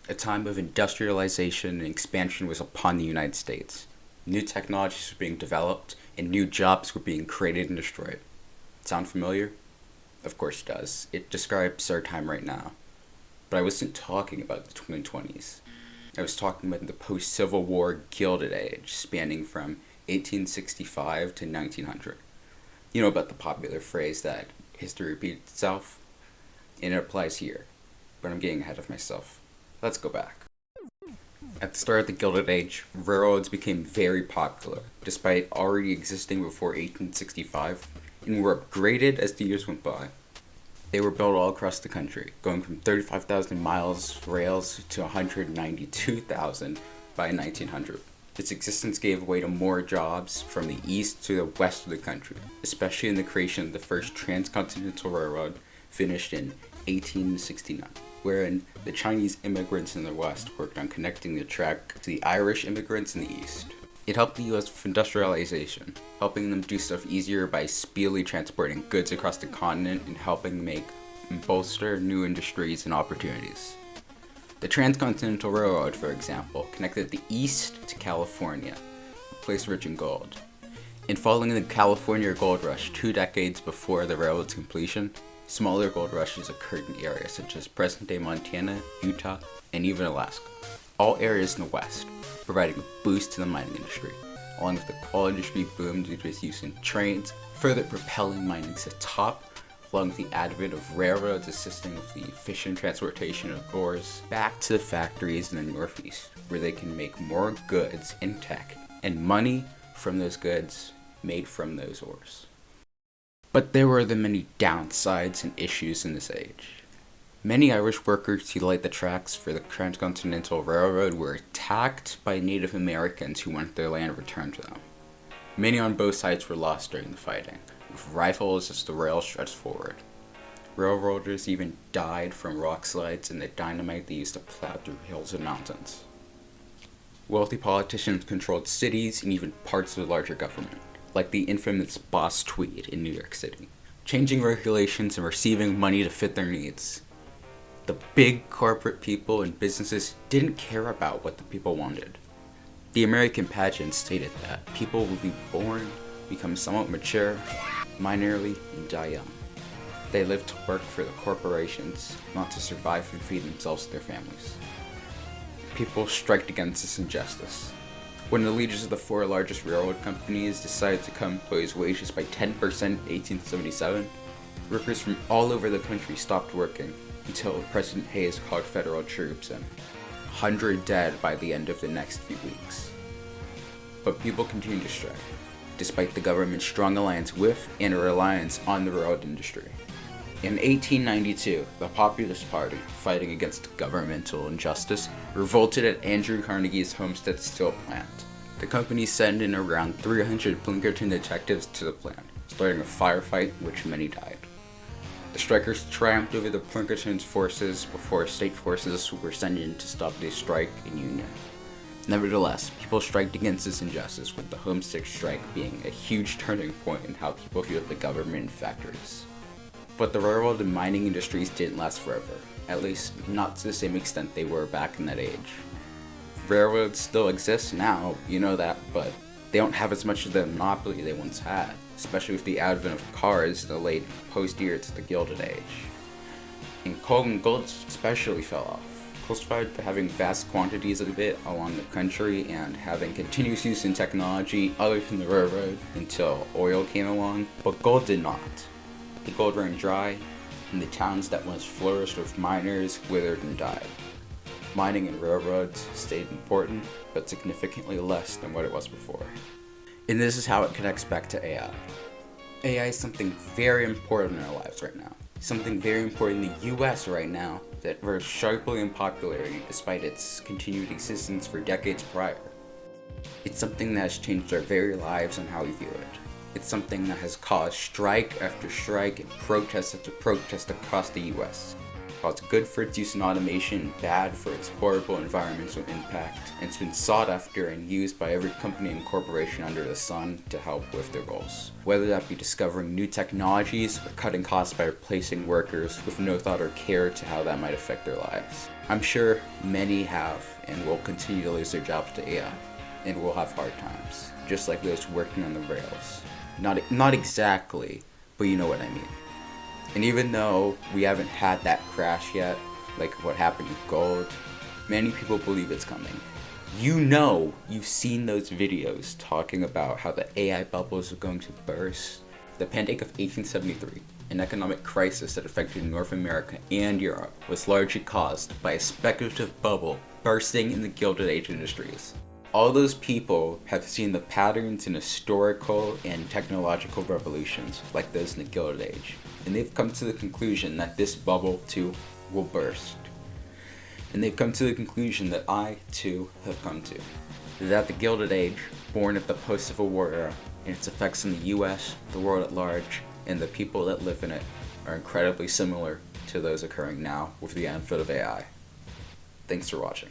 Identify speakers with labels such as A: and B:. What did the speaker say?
A: A time of industrialization and expansion was upon the United States. New technologies were being developed, and new jobs were being created and destroyed. Sound familiar? Of course it does. It describes our time right now. But I wasn't talking about the 2020s. I was talking about the post-Civil War Gilded Age, spanning from 1865 to 1900. You know about the popular phrase that history repeats itself? And it applies here. But I'm getting ahead of myself. Let's go back. At the start of the Gilded Age, railroads became very popular, despite already existing before 1865, and were upgraded as the years went by. They were built all across the country, going from 35,000 miles of rails to 192,000 by 1900. Its existence gave way to more jobs from the east to the west of the country, especially in the creation of the first transcontinental railroad, finished in 1869. Wherein the Chinese immigrants in the west worked on connecting the track to the Irish immigrants in the east. It helped the US with industrialization, helping them do stuff easier by speedily transporting goods across the continent and helping make and bolster new industries and opportunities. The Transcontinental Railroad, for example, connected the east to California, a place rich in gold. And following the California gold rush 2 decades before the railroad's completion, smaller gold rushes occurred in areas such as present-day Montana, Utah, and even Alaska, all areas in the west, providing a boost to the mining industry, along with the coal industry boom due to its use in trains, further propelling mining to the top, along with the advent of railroads assisting with the efficient transportation of ores back to the factories in the northeast, where they can make more goods in tech and money from those goods made from those ores. But there were the many downsides and issues in this age. Many Irish workers who laid the tracks for the Transcontinental Railroad were attacked by Native Americans who wanted their land returned to them. Many on both sides were lost during the fighting, with rifles as the rail stretched forward. Railroaders even died from rock slides and the dynamite they used to plow through hills and mountains. Wealthy politicians controlled cities and even parts of the larger government, like the infamous Boss Tweed in New York City, changing regulations and receiving money to fit their needs. The big corporate people and businesses didn't care about what the people wanted. The American pageant stated that people would be born, become somewhat mature, mine early, and die young. They lived to work for the corporations, not to survive and feed themselves and their families. People striked against this injustice. When the leaders of the 4 largest railroad companies decided to cut employees' wages by 10% in 1877, workers from all over the country stopped working until President Hayes called federal troops and 100 dead by the end of the next few weeks. But people continued to strike, despite the government's strong alliance with and a reliance on the railroad industry. In 1892, the Populist Party, fighting against governmental injustice, revolted at Andrew Carnegie's Homestead Steel Plant. The company sent in around 300 Pinkerton detectives to the plant, starting a firefight in which many died. The strikers triumphed over the Pinkerton's forces before state forces were sent in to stop the strike in Union. Nevertheless, people striked against this injustice, with the Homestead strike being a huge turning point in how people viewed the government and factories. But the railroad and mining industries didn't last forever, at least not to the same extent they were back in that age. Railroads still exist now, you know that, but they don't have as much of the monopoly they once had, especially with the advent of cars in the late post-year to the Gilded Age. And coal and gold especially fell off, justified for having vast quantities of it along the country and having continuous use in technology other than the railroad until oil came along, but gold did not. The gold ran dry, and the towns that once flourished with miners withered and died. Mining and railroads stayed important, but significantly less than what it was before. And this is how it connects back to AI. AI is something very important in our lives right now. Something very important in the US right now that rose sharply in popularity despite its continued existence for decades prior. It's something that has changed our very lives and how we view it. It's something that has caused strike after strike and protest after protest across the US. While it's good for its use in automation, bad for its horrible environmental impact, and it's been sought after and used by every company and corporation under the sun to help with their goals. Whether that be discovering new technologies or cutting costs by replacing workers with no thought or care to how that might affect their lives. I'm sure many have and will continue to lose their jobs to AI and will have hard times, just like those working on the rails. Not exactly, but you know what I mean. And even though we haven't had that crash yet, like what happened with gold, many people believe it's coming. You've seen those videos talking about how the AI bubbles are going to burst. The Pandemic of 1873, an economic crisis that affected North America and Europe, was largely caused by a speculative bubble bursting in the Gilded Age industries. All those people have seen the patterns in historical and technological revolutions like those in the Gilded Age, and they've come to the conclusion that this bubble too will burst. And they've come to the conclusion that I too have come to. That the Gilded Age, born of the post-Civil War era, and its effects in the US, the world at large, and the people that live in it are incredibly similar to those occurring now with the advent of AI. Thanks for watching.